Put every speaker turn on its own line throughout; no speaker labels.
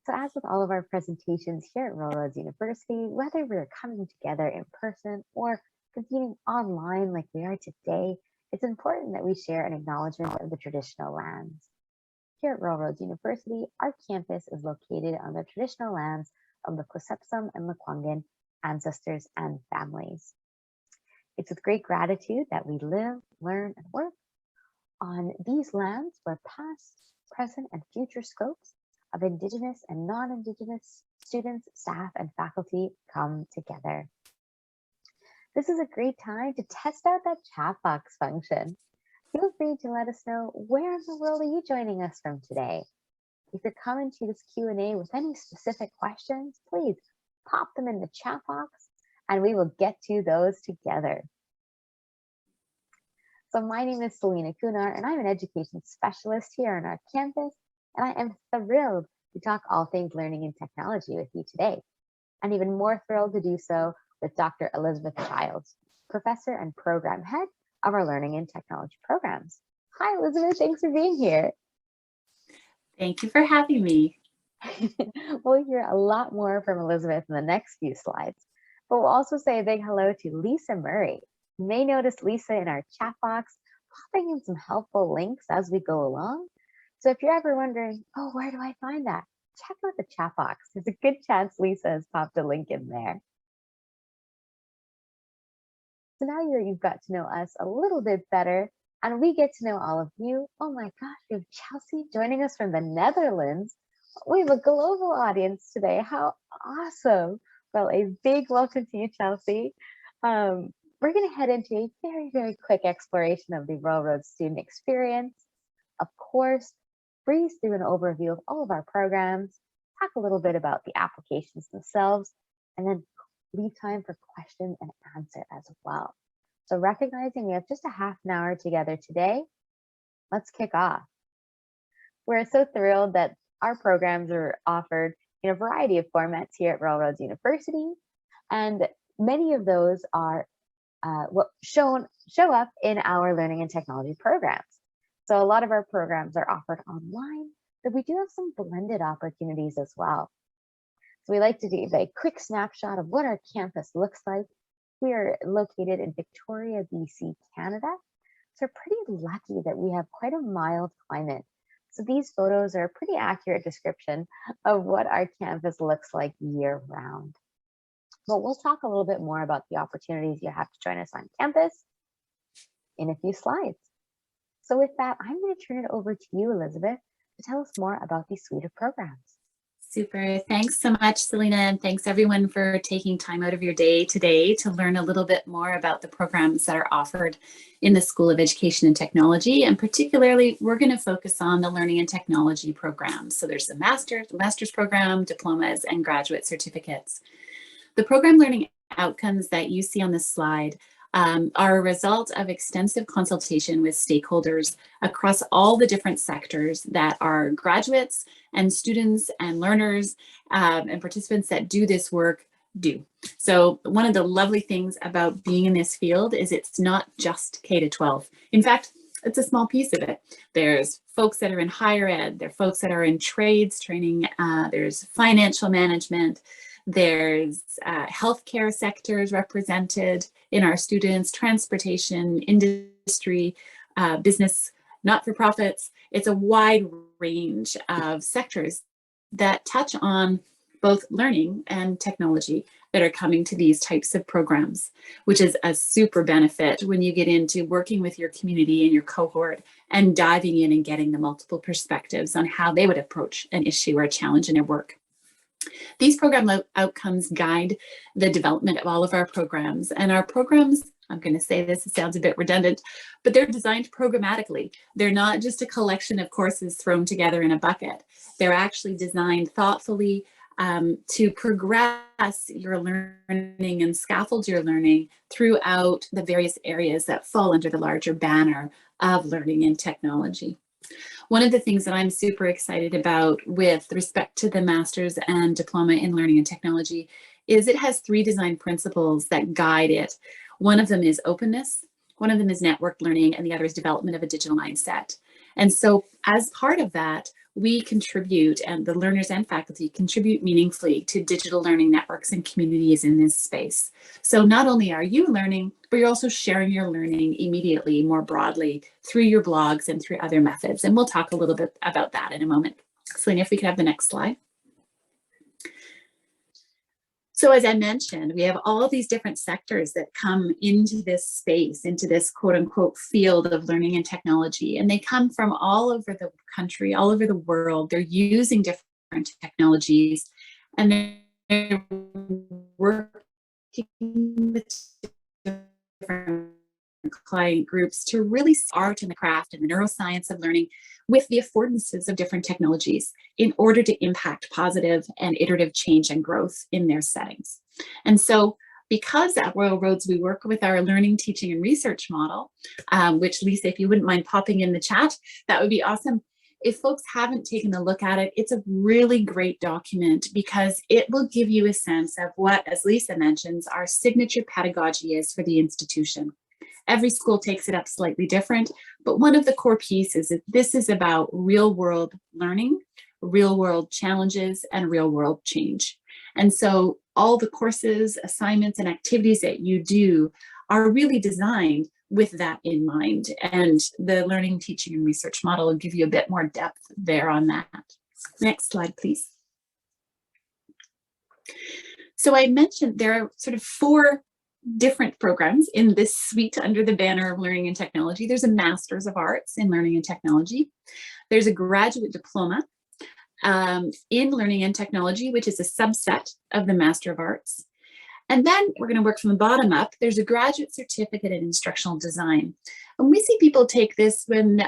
So as with all of our presentations here at Railroads University, whether we're coming together in person or convening online like we are today, it's important that we share an acknowledgement of the traditional lands. Here at Railroads University, our campus is located on the traditional lands of the Cosepsum and Lekwungen ancestors and families. It's with great gratitude that we live, learn, and work on these lands where past, present, and future scopes of Indigenous and non-Indigenous students, staff, and faculty come together. This is a great time to test out that chat box function. Feel free to let us know where in the world are you joining us from today. If you're coming to this Q&A with any specific questions, please pop them in the chat box and we will get to those together. So my name is Selena Kunar and I'm an education specialist here on our campus, and I am thrilled to talk all things learning and technology with you today. And even more thrilled to do so with Dr. Elizabeth Childs, Professor and Program Head of our Learning and Technology programs. Hi, Elizabeth, thanks for being here.
Thank you for having me.
We'll hear a lot more from Elizabeth in the next few slides, but we'll also say a big hello to Lisa Murray. You may notice Lisa in our chat box popping in some helpful links as we go along. So if you're ever wondering, oh, where do I find that? Check out the chat box. There's a good chance Lisa has popped a link in there. So now you've got to know us a little bit better, and we get to know all of you. Oh my gosh, we have Chelsea joining us from the Netherlands. We have a global audience today. How awesome. Well, a big welcome to you, Chelsea. We're going to head into a very, very quick exploration of the Railroad student experience. Of course, breeze through an overview of all of our programs, talk a little bit about the applications themselves, and then leave time for question and answer as well. So recognizing we have just a half an hour together today, let's kick off. We're so thrilled that our programs are offered in a variety of formats here at Railroads University, and many of those are what show up in our learning and technology programs. So a lot of our programs are offered online, but we do have some blended opportunities as well. So we like to do a quick snapshot of what our campus looks like. We are located in Victoria, BC, Canada. So we're pretty lucky that we have quite a mild climate. So these photos are a pretty accurate description of what our campus looks like year round. But we'll talk a little bit more about the opportunities you have to join us on campus in a few slides. So with that, I'm going to turn it over to you, Elizabeth, to tell us more about the suite of programs.
Super. Thanks so much, Selena, and thanks everyone for taking time out of your day today to learn a little bit more about the programs that are offered in the School of Education and Technology. And particularly, we're going to focus on the Learning and Technology programs. So there's the master's program, diplomas, and graduate certificates. The program learning outcomes that you see on this slide are a result of extensive consultation with stakeholders across all the different sectors that are graduates and students and learners and participants that do this work do. So one of the lovely things about being in this field is it's not just K-12. In fact, it's a small piece of it. There's folks that are in higher ed, there are folks that are in trades training, there's financial management, there's healthcare sectors represented in our students, transportation, industry, business, not-for-profits. It's a wide range of sectors that touch on both learning and technology that are coming to these types of programs, which is a super benefit when you get into working with your community and your cohort and diving in and getting the multiple perspectives on how they would approach an issue or a challenge in their work. These program outcomes guide the development of all of our programs, and our programs, I'm going to say this, it sounds a bit redundant, but they're designed programmatically. They're not just a collection of courses thrown together in a bucket. They're actually designed thoughtfully to progress your learning and scaffold your learning throughout the various areas that fall under the larger banner of learning and technology. One of the things that I'm super excited about with respect to the master's and diploma in learning and technology is it has 3 design principles that guide it. One of them is openness, one of them is network learning, and the other is development of a digital mindset. And so as part of that, we contribute, and the learners and faculty contribute meaningfully to digital learning networks and communities in this space. So not only are you learning, but you're also sharing your learning immediately, more broadly, through your blogs and through other methods. And we'll talk a little bit about that in a moment. Selena, if we could have the next slide. So as I mentioned, we have all these different sectors that come into this space, into this quote unquote field of learning and technology. And they come from all over the country, all over the world. They're using different technologies, and they're working with different client groups to really art and the craft and the neuroscience of learning with the affordances of different technologies in order to impact positive and iterative change and growth in their settings. And so because at Royal Roads, we work with our learning, teaching, and research model, which Lisa, if you wouldn't mind popping in the chat, that would be awesome. If folks haven't taken a look at it, it's a really great document because it will give you a sense of what, as Lisa mentions, our signature pedagogy is for the institution. Every school takes it up slightly different, but one of the core pieces is that this is about real world learning, real world challenges, and real world change. And so all the courses, assignments, and activities that you do are really designed with that in mind. And the learning, teaching, and research model will give you a bit more depth there on that. Next slide, please. So I mentioned there are sort of 4 different programs in this suite under the banner of learning and technology. There's a Master's of Arts in Learning and Technology. There's a graduate diploma in Learning and Technology, which is a subset of the Master of Arts. And then we're going to work from the bottom up. There's a graduate certificate in instructional design. And we see people take this when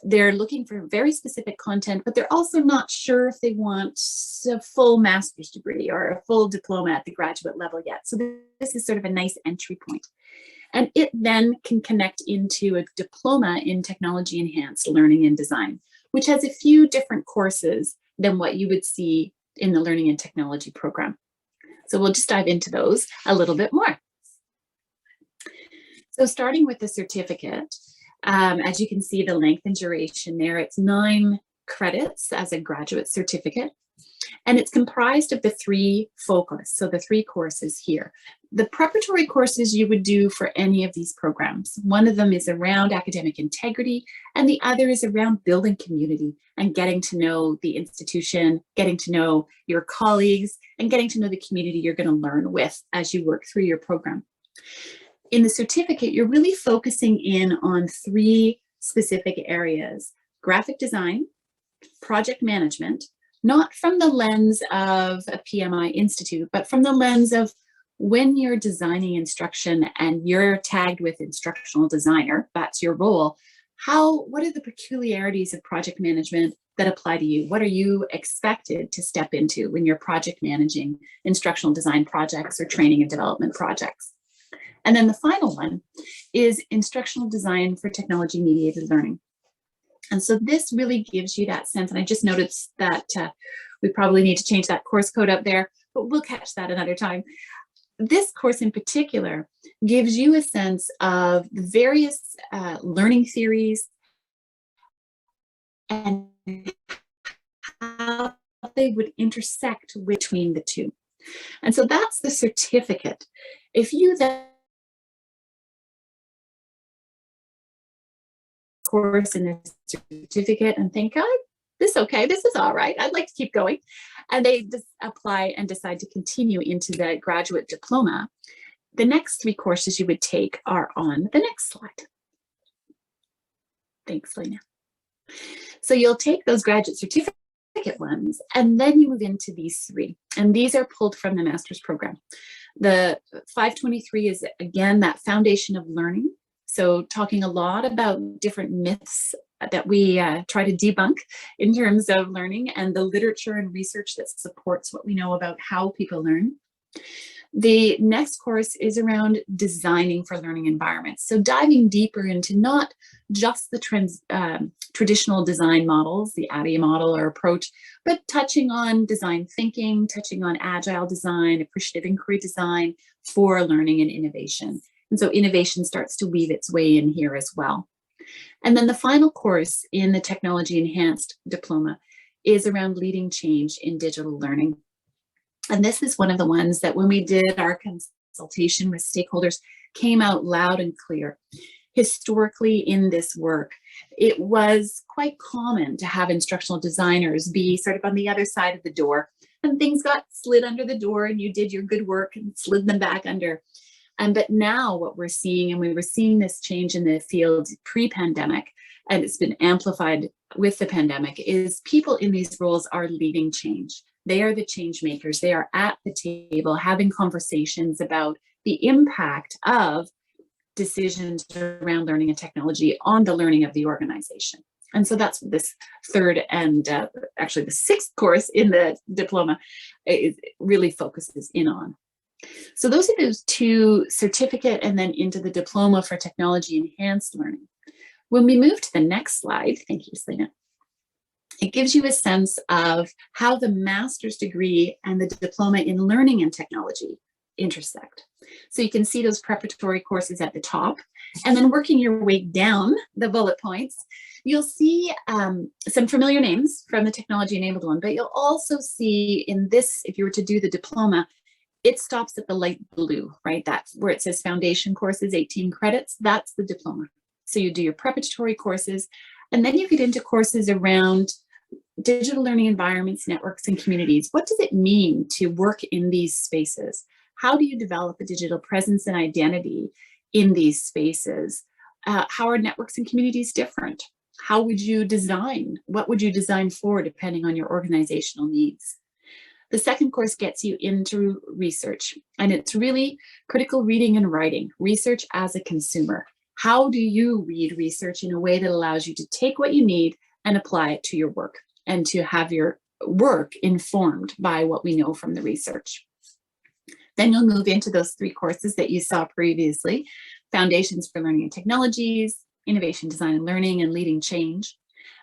they're looking for very specific content, but they're also not sure if they want a full master's degree or a full diploma at the graduate level yet. So this is sort of a nice entry point. And it then can connect into a diploma in technology enhanced learning and design, which has a few different courses than what you would see in the learning and technology program. So we'll just dive into those a little bit more. So starting with the certificate, as you can see, the length and duration there, it's 9 credits as a graduate certificate. And it's comprised of the 3 focus, so the 3 courses here. The preparatory courses you would do for any of these programs. One of them is around academic integrity, and the other is around building community and getting to know the institution, getting to know your colleagues, and getting to know the community you're going to learn with as you work through your program. In the certificate, you're really focusing in on 3 specific areas: graphic design, project management, not from the lens of a PMI institute, but from the lens of when you're designing instruction and you're tagged with instructional designer, that's your role. What are the peculiarities of project management that apply to you? What are you expected to step into when you're project managing instructional design projects or training and development projects? And then the final one is instructional design for technology mediated learning. And so this really gives you that sense. And I just noticed that we probably need to change that course code up there, but we'll catch that another time. This course in particular gives you a sense of the various learning theories and how they would intersect between the 2. And so that's the certificate. If you then course in the certificate and think, oh, this is all right, I'd like to keep going, and they just apply and decide to continue into the graduate diploma, the next 3 courses you would take are on the next slide. Thanks, Lena. So you'll take those graduate certificate ones, and then you move into these 3, and these are pulled from the master's program. The 523 is, again, that foundation of learning. So talking a lot about different myths that we try to debunk in terms of learning and the literature and research that supports what we know about how people learn. The next course is around designing for learning environments. So diving deeper into not just the traditional design models, the ADDIE model or approach, but touching on design thinking, touching on agile design, appreciative inquiry design for learning and innovation. And so innovation starts to weave its way in here as well. And then the final course in the Technology Enhanced Diploma is around leading change in digital learning. And this is one of the ones that when we did our consultation with stakeholders came out loud and clear. Historically in this work, it was quite common to have instructional designers be sort of on the other side of the door, and things got slid under the door and you did your good work and slid them back under. But now what we're seeing, and we were seeing this change in the field pre-pandemic, and it's been amplified with the pandemic, is people in these roles are leading change. They are the change makers. They are at the table having conversations about the impact of decisions around learning and technology on the learning of the organization. And so that's what this third and actually the sixth course in the diploma really focuses in on. So those are those two, certificate and then into the diploma for technology enhanced learning. When we move to the next slide, thank you, Selena, it gives you a sense of how the master's degree and the diploma in learning and technology intersect. So you can see those preparatory courses at the top, and then working your way down the bullet points, you'll see some familiar names from the technology enabled one, but you'll also see in this, if you were to do the diploma, it stops at the light blue, right? That's where it says foundation courses, 18 credits, that's the diploma. So you do your preparatory courses, and then you get into courses around digital learning environments, networks, and communities. What does it mean to work in these spaces? How do you develop a digital presence and identity in these spaces? How are networks and communities different? How would you design? What would you design for depending on your organizational needs? The second course gets you into research, and it's really critical reading and writing, research as a consumer. How do you read research in a way that allows you to take what you need and apply it to your work and to have your work informed by what we know from the research? Then you'll move into those three courses that you saw previously: Foundations for Learning and Technologies, Innovation, Design and Learning, and Leading Change.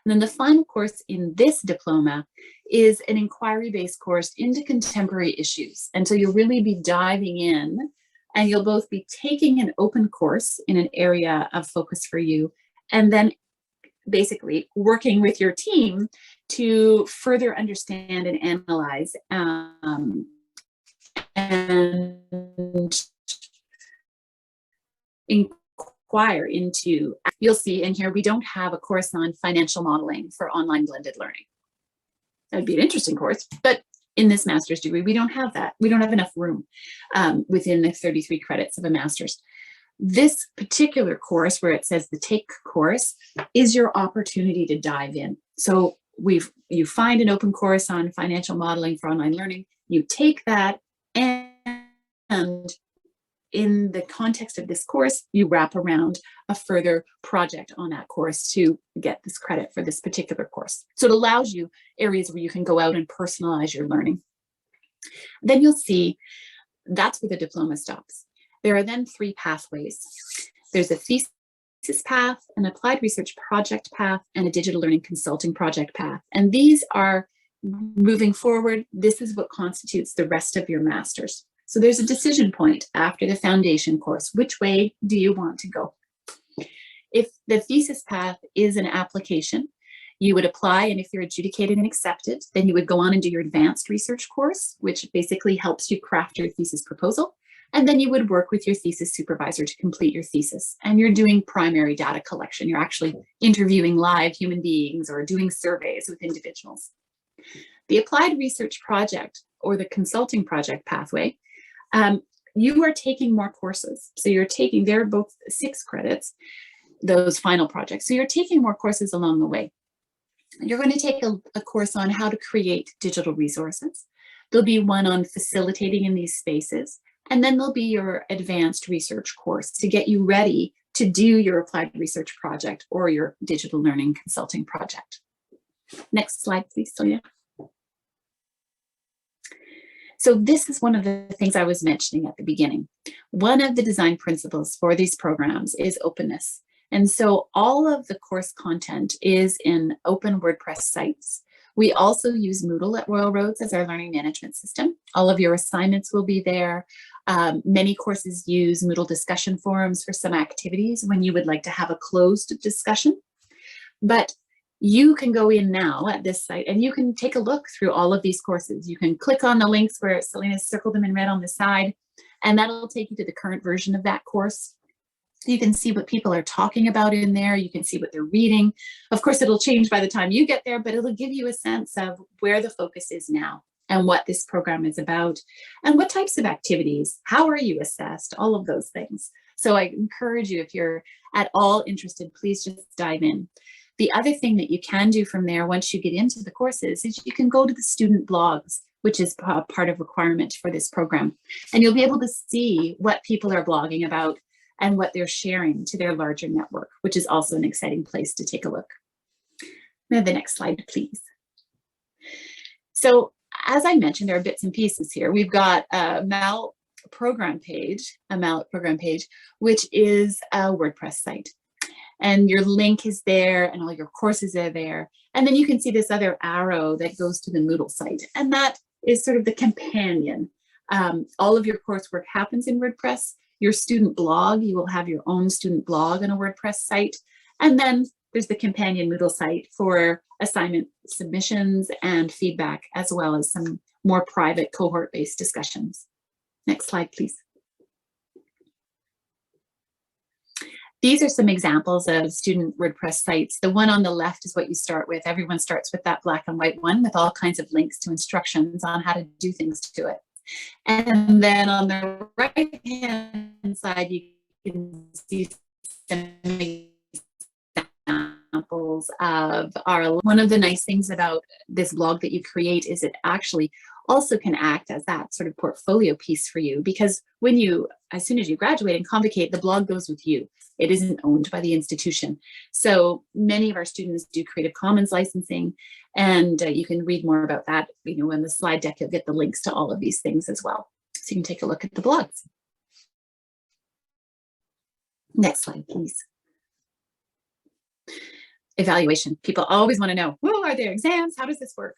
And then the final course in this diploma is an inquiry-based course into contemporary issues. And so you'll really be diving in, and you'll both be taking an open course in an area of focus for you, and then basically working with your team to further understand and analyze and inquire into. You'll see in here, we don't have a course on financial modeling for online blended learning. That'd be an interesting course, but in this master's degree, we don't have that. We don't have enough room within the 33 credits of a master's. This particular course, where it says the take course, is your opportunity to dive in. So you find an open course on financial modeling for online learning, you take that, and in the context of this course, you wrap around a further project on that course to get this credit for this particular course. So it allows you areas where you can go out and personalize your learning. Then you'll see that's where the diploma stops. There are then three pathways. There's a thesis path, an applied research project path, and a digital learning consulting project path. And these are moving forward. This is what constitutes the rest of your master's. So there's a decision point after the foundation course. Which way do you want to go? If the thesis path is an application, you would apply, and if you're adjudicated and accepted, then you would go on and do your advanced research course, which basically helps you craft your thesis proposal. And then you would work with your thesis supervisor to complete your thesis. And you're doing primary data collection. You're actually interviewing live human beings or doing surveys with individuals. The applied research project or the consulting project pathway, you are taking more courses. So they're both 6 credits, those final projects. So you're taking more courses along the way. You're going to take a course on how to create digital resources. There'll be one on facilitating in these spaces. And then there'll be your advanced research course to get you ready to do your applied research project or your digital learning consulting project. Next slide, please, Sonia. So this is one of the things I was mentioning at the beginning. One of the design principles for these programs is openness. And so all of the course content is in open WordPress sites. We also use Moodle at Royal Roads as our learning management system. All of your assignments will be there. Many courses use Moodle discussion forums for some activities when you would like to have a closed discussion. But you can go in now at this site and you can take a look through all of these courses. You can click on the links where Selena's circled them in red on the side, and that'll take you to the current version of that course. You can see what people are talking about in there. You can see what they're reading. Of course, it'll change by the time you get there, but it'll give you a sense of where the focus is now and what this program is about and what types of activities, how are you assessed, all of those things. So I encourage you, if you're at all interested, please just dive in. The other thing that you can do from there once you get into the courses is you can go to the student blogs, which is part of requirement for this program. And you'll be able to see what people are blogging about and what they're sharing to their larger network, which is also an exciting place to take a look. Now, the next slide, please. So as I mentioned, there are bits and pieces here. We've got a MALAT program page, which is a WordPress site. And your link is there and all your courses are there. And then you can see this other arrow that goes to the Moodle site. And that is sort of the companion. All of your coursework happens in WordPress. Your student blog, you will have your own student blog on a WordPress site. And then there's the companion Moodle site for assignment submissions and feedback, as well as some more private cohort-based discussions. Next slide, please. These are some examples of student WordPress sites. The one on the left is what you start with. Everyone starts with that black and white one with all kinds of links to instructions on how to do things to it. And then on the right-hand side, you can see some examples of one of the nice things about this blog that you create is it actually also can act as that sort of portfolio piece for you, because when you, as soon as you graduate and convocate, the blog goes with you. It isn't owned by the institution. So many of our students do Creative Commons licensing, and you can read more about that. You know, in the slide deck, you'll get the links to all of these things as well. So you can take a look at the blogs. Next slide, please. Evaluation. People always want to know, well, are there exams? How does this work?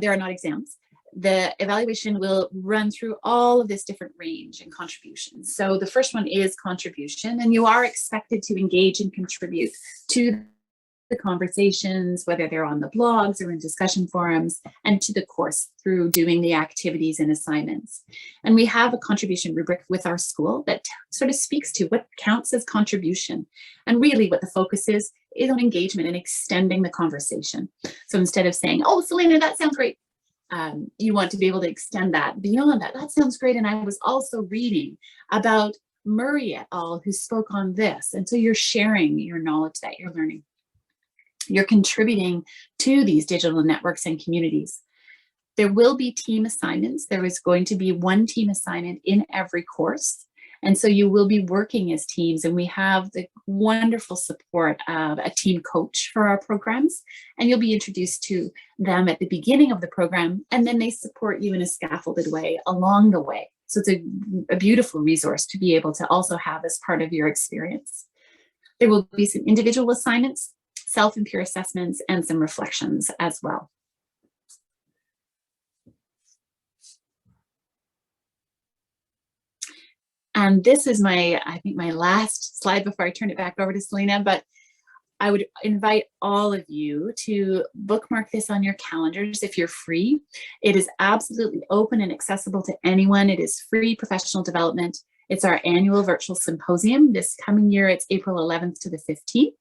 There are not exams. The evaluation will run through all of this different range and contributions. So the first one is contribution, and you are expected to engage and contribute to the conversations, whether they're on the blogs or in discussion forums, and to the course through doing the activities and assignments. And we have a contribution rubric with our school that sort of speaks to what counts as contribution. And really what the focus is on engagement and extending the conversation. So instead of saying, oh, Selena, that sounds great, you want to be able to extend that beyond that. That sounds great. And I was also reading about Murray et al. Who spoke on this. And so you're sharing your knowledge that you're learning. You're contributing to these digital networks and communities. There will be team assignments. There is going to be one team assignment in every course. And so you will be working as teams, and we have the wonderful support of a team coach for our programs, and you'll be introduced to them at the beginning of the program, and then they support you in a scaffolded way along the way. So it's a beautiful resource to be able to also have as part of your experience. There will be some individual assignments, self and peer assessments, and some reflections as well. And this is I think my last slide before I turn it back over to Selena, but I would invite all of you to bookmark this on your calendars if you're free. It is absolutely open and accessible to anyone. It is free professional development. It's our annual virtual symposium. This coming year, it's April 11th to the 15th.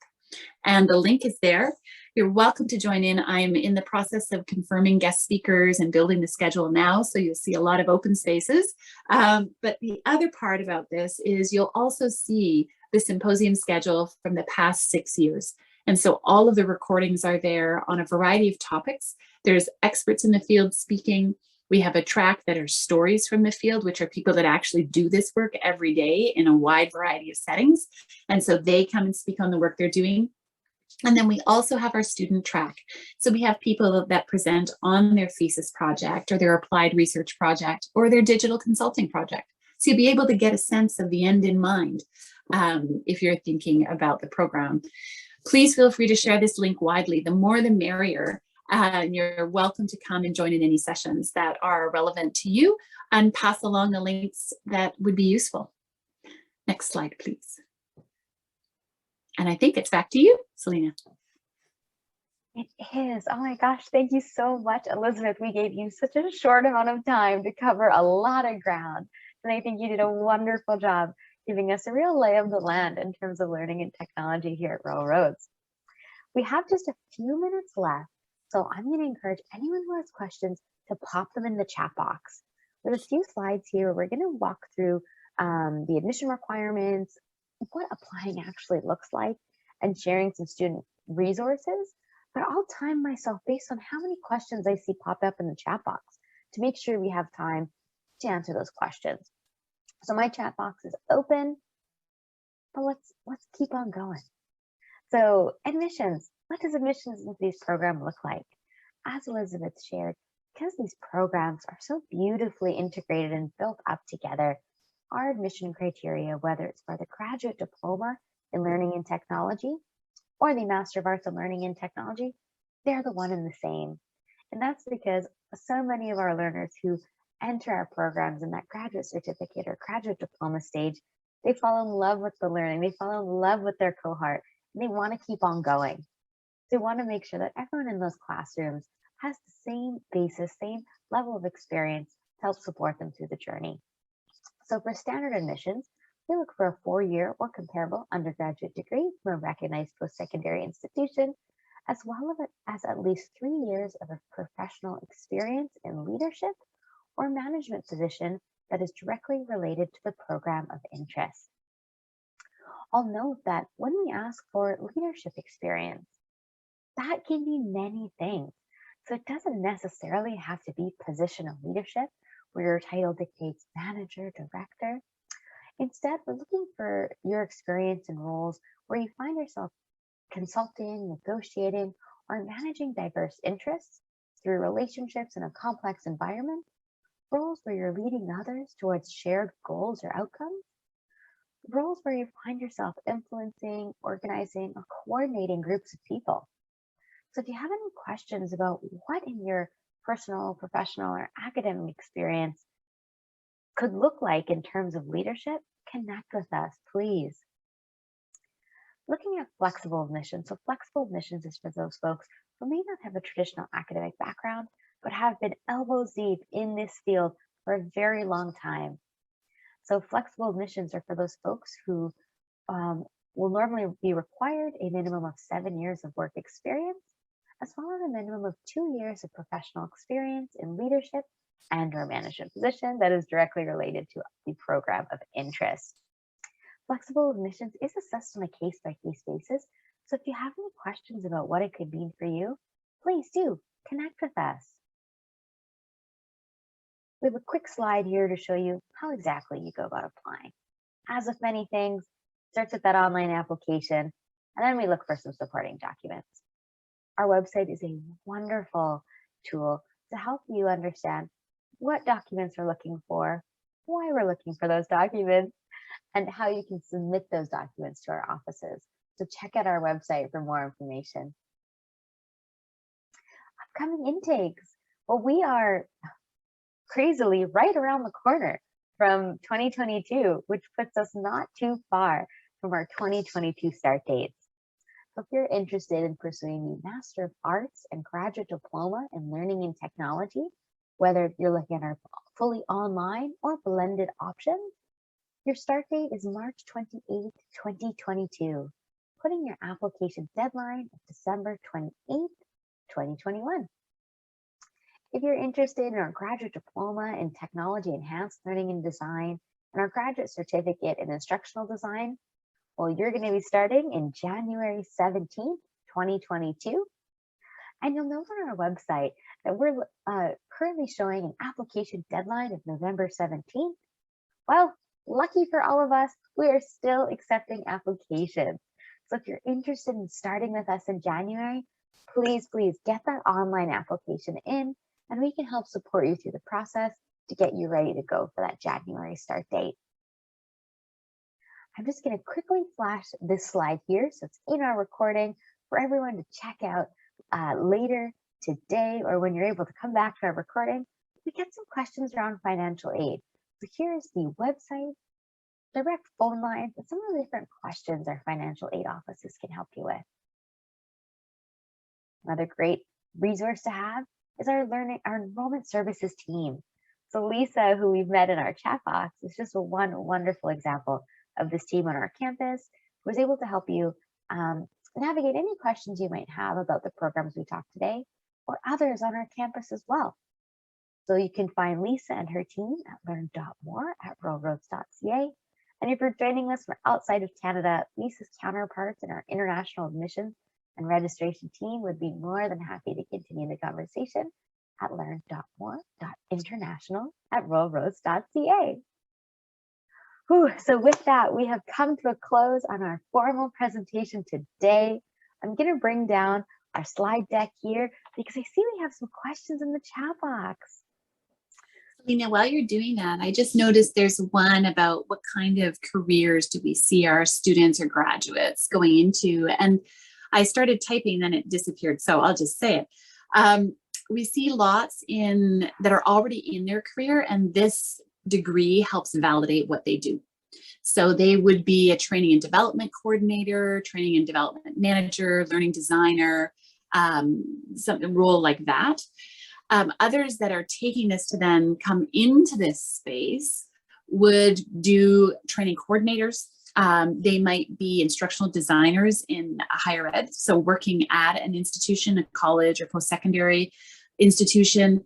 And the link is there. You're welcome to join in. I'm in the process of confirming guest speakers and building the schedule now, so you'll see a lot of open spaces. But the other part about this is you'll also see the symposium schedule from the past 6 years. And so all of the recordings are there on a variety of topics. There's experts in the field speaking. We have a track that are stories from the field, which are people that actually do this work every day in a wide variety of settings. And so they come and speak on the work they're doing. And then we also have our student track. So we have people that present on their thesis project or their applied research project or their digital consulting project. So you'll be able to get a sense of the end in mind if you're thinking about the program. Please feel free to share this link widely. The more the merrier. And you're welcome to come and join in any sessions that are relevant to you and pass along the links that would be useful. Next slide, please. And I think it's back to you, Selena.
It is. Oh my gosh, thank you so much, Elizabeth. We gave you such a short amount of time to cover a lot of ground. And I think you did a wonderful job giving us a real lay of the land in terms of learning and technology here at Rural Roads. We have just a few minutes left, so I'm going to encourage anyone who has questions to pop them in the chat box. We have a few slides here. We're going to walk through the admission requirements, what applying actually looks like, and sharing some student resources. But I'll time myself based on how many questions I see pop up in the chat box to make sure we have time to answer those questions. So my chat box is open, but let's keep on going. So admissions, what does admissions into these programs look like? As Elizabeth shared, because these programs are so beautifully integrated and built up together, our admission criteria, whether it's for the graduate diploma in learning and technology or the Master of Arts in Learning and Technology, they're the one and the same. And that's because so many of our learners who enter our programs in that graduate certificate or graduate diploma stage, they fall in love with the learning, they fall in love with their cohort, and they want to keep on going. They want to make sure that everyone in those classrooms has the same basis, same level of experience to help support them through the journey. So for standard admissions, we look for a 4-year or comparable undergraduate degree from a recognized post-secondary institution, as well as at least 3 years of a professional experience in leadership or management position that is directly related to the program of interest. I'll note that when we ask for leadership experience, that can be many things. So it doesn't necessarily have to be position of leadership where your title dictates manager, director. Instead, we're looking for your experience in roles where you find yourself consulting, negotiating, or managing diverse interests through relationships in a complex environment, roles where you're leading others towards shared goals or outcomes, roles where you find yourself influencing, organizing, or coordinating groups of people. So if you have any questions about what in your personal, professional, or academic experience could look like in terms of leadership, connect with us, please. Looking at flexible admissions. So flexible admissions is for those folks who may not have a traditional academic background, but have been elbows deep in this field for a very long time. So flexible admissions are for those folks who will normally be required a minimum of 7 years of work experience, as well as a minimum of 2 years of professional experience in leadership and or management position that is directly related to the program of interest. Flexible admissions is assessed on a case-by-case basis, so if you have any questions about what it could mean for you, please do connect with us. We have a quick slide here to show you how exactly you go about applying. As with many things, starts with that online application, and then we look for some supporting documents. Our website is a wonderful tool to help you understand what documents we're looking for, why we're looking for those documents, and how you can submit those documents to our offices. So check out our website for more information. Upcoming intakes. Well, we are crazily right around the corner from 2022, which puts us not too far from our 2022 start dates. So if you're interested in pursuing the Master of Arts and Graduate Diploma in Learning and Technology, whether you're looking at our fully online or blended options, your start date is March 28th, 2022, putting your application deadline of December 28th, 2021. If you're interested in our graduate diploma in technology enhanced learning and design and our graduate certificate in instructional design, well, you're going to be starting in January 17th, 2022. And you'll note on our website that we're currently showing an application deadline of November 17th. Well, lucky for all of us, we are still accepting applications. So if you're interested in starting with us in January, please get that online application in, and we can help support you through the process to get you ready to go for that January start date. I'm just going to quickly flash this slide here, so it's in our recording for everyone to check out later today or when you're able to come back to our recording, we get some questions around financial aid. So here's the website, direct phone lines, and some of the different questions our financial aid offices can help you with. Another great resource to have is our enrollment services team. So Lisa, who we've met in our chat box, is just one wonderful example of this team on our campus who was able to help you navigate any questions you might have about the programs we talked today or others on our campus as well. So you can find Lisa and her team at learn.more at ruralroads.ca. And if you're joining us from outside of Canada, Lisa's counterparts in our international admissions and registration team would be more than happy to continue the conversation at learn.more.international@ruralroads.ca. So with that, we have come to a close on our formal presentation today. I'm going to bring down our slide deck here because I see we have some questions in the chat box.
Selena, while you're doing that, I just noticed there's one about what kind of careers do we see our students or graduates going into, and I started typing, then it disappeared, so I'll just say it. We see lots that are already in their career, and this degree helps validate what they do. So they would be a training and development coordinator, training and development manager, learning designer, some role like that. Others that are taking this to then come into this space would do training coordinators. They might be instructional designers in higher ed, so working at an institution, a college or post-secondary institution,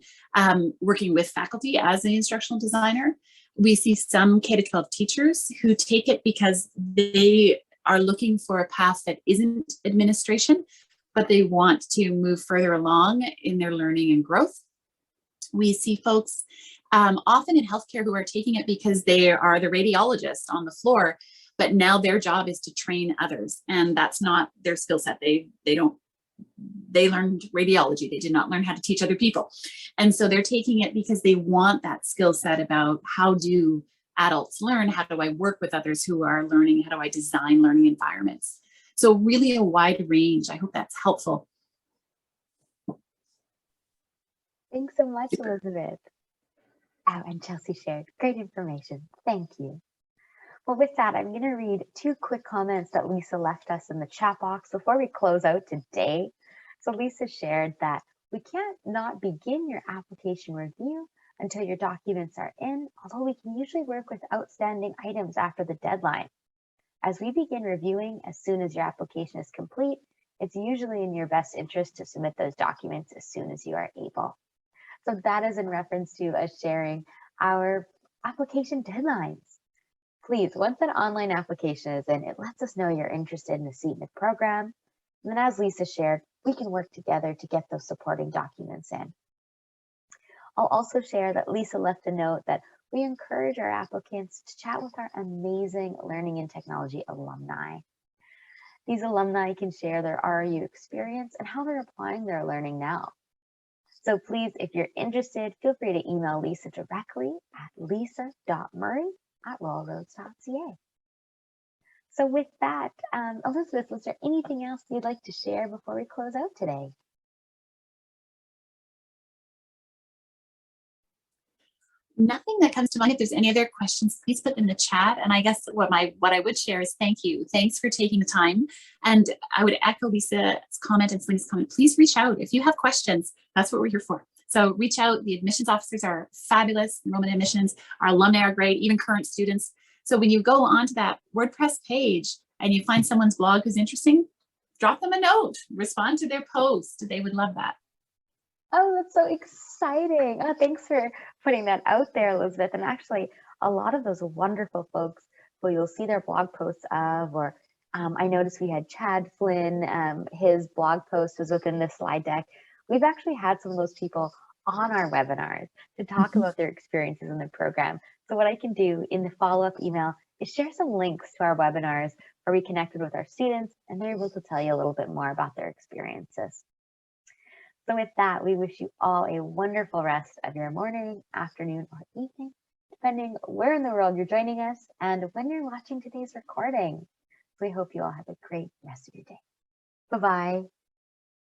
working with faculty as an instructional designer. We see some K-12 teachers who take it because they are looking for a path that isn't administration, but they want to move further along in their learning and growth. We see folks often in healthcare who are taking it because they are the radiologist on the floor, but now their job is to train others, and that's not their skill set. They learned radiology. They did not learn how to teach other people. And so they're taking it because they want that skill set about how do adults learn? How do I work with others who are learning? How do I design learning environments? So really a wide range. I hope that's helpful.
Thanks so much, Elizabeth. Oh, and Chelsea shared great information. Thank you. Well, with that, I'm going to read 2 quick comments that Lisa left us in the chat box before we close out today. So Lisa shared that we can't not begin your application review until your documents are in, although we can usually work with outstanding items after the deadline. As we begin reviewing as soon as your application is complete, it's usually in your best interest to submit those documents as soon as you are able. So that is in reference to us sharing our application deadlines. Please, once an online application is in, it lets us know you're interested in the seat in the program. And then as Lisa shared, we can work together to get those supporting documents in. I'll also share that Lisa left a note that we encourage our applicants to chat with our amazing learning and technology alumni. These alumni can share their RRU experience and how they're applying their learning now. So please, if you're interested, feel free to email Lisa directly at lisa.murray@ruralroads.ca. So with that, Elizabeth, was there anything else you'd like to share before we close out today?
Nothing that comes to mind. If there's any other questions, please put them in the chat. And I guess what I would share is thank you. Thanks for taking the time. And I would echo Lisa's comment and Selena's comment. Please reach out if you have questions. That's what we're here for. So reach out. The admissions officers are fabulous. Enrollment admissions, our alumni are great, even current students. So when you go onto that WordPress page and you find someone's blog who's interesting, drop them a note, respond to their post. They would love that.
Oh, that's so exciting. Oh, thanks for putting that out there, Elizabeth. And actually, a lot of those wonderful folks who you'll see their blog posts of, or I noticed we had Chad Flynn, his blog post was within the slide deck. We've actually had some of those people on our webinars to talk about their experiences in the program. So what I can do in the follow-up email is share some links to our webinars where we connected with our students and they're able to tell you a little bit more about their experiences. So with that, we wish you all a wonderful rest of your morning, afternoon, or evening, depending where in the world you're joining us and when you're watching today's recording. We hope you all have a great rest of your day. Bye-bye.